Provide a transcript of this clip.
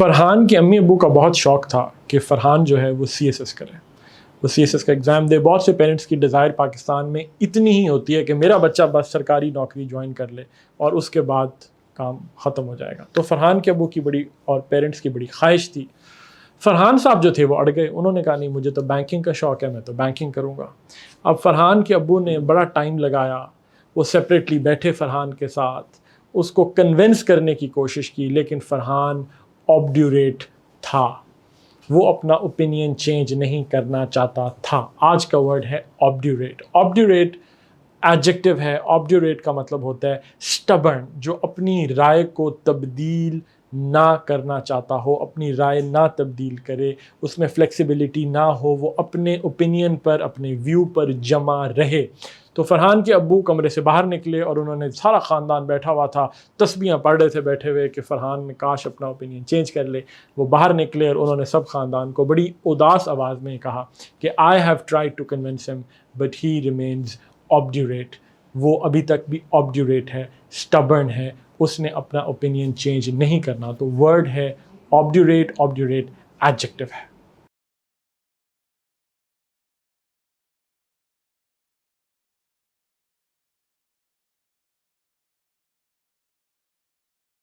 فرحان کے امی ابو کا بہت شوق تھا کہ فرحان جو ہے وہ CSS کرے، وہ CSS کا ایگزام دے۔ بہت سے پیرنٹس کی ڈیزائر پاکستان میں اتنی ہی ہوتی ہے کہ میرا بچہ بس سرکاری نوکری جوائن کر لے اور اس کے بعد کام ختم ہو جائے گا۔ تو فرحان کے ابو کی بڑی اور پیرنٹس کی بڑی خواہش تھی۔ فرحان صاحب جو تھے وہ اڑ گئے، انہوں نے کہا نہیں مجھے تو بینکنگ کا شوق ہے، میں تو بینکنگ کروں گا۔ اب فرحان کے ابو نے بڑا ٹائم لگایا، وہ سیپریٹلی بیٹھے فرحان کے ساتھ، اس کو کنونس کرنے کی کوشش کی، لیکن فرحان آبڈیوریٹ تھا، وہ اپنا اوپینین چینج نہیں کرنا چاہتا تھا۔ آج کا ورڈ ہے آبڈیوریٹ۔ آبڈیوریٹ ایڈجیکٹو ہے۔ آبڈیوریٹ کا مطلب ہوتا ہے سٹبرن، جو اپنی رائے کو تبدیل نہ کرنا چاہتا ہو، اپنی رائے نہ تبدیل کرے، اس میں فلیکسیبلٹی نہ ہو، وہ اپنے اوپینین پر، اپنے ویو پر جمع رہے۔ تو فرحان کے ابو کمرے سے باہر نکلے اور انہوں نے، سارا خاندان بیٹھا ہوا تھا، تسبیحاں پڑھ رہے تھے بیٹھے ہوئے کہ فرحان نے کاش اپنا اوپینین چینج کر لے۔ وہ باہر نکلے اور انہوں نے سب خاندان کو بڑی اداس آواز میں کہا کہ I have tried to convince him but he remains obdurate۔ وہ ابھی تک بھی obdurate ہے، stubborn ہے، اس نے اپنا اوپینین چینج نہیں کرنا۔ تو ورڈ ہے obdurate، obdurate ایڈجیکٹو ہے۔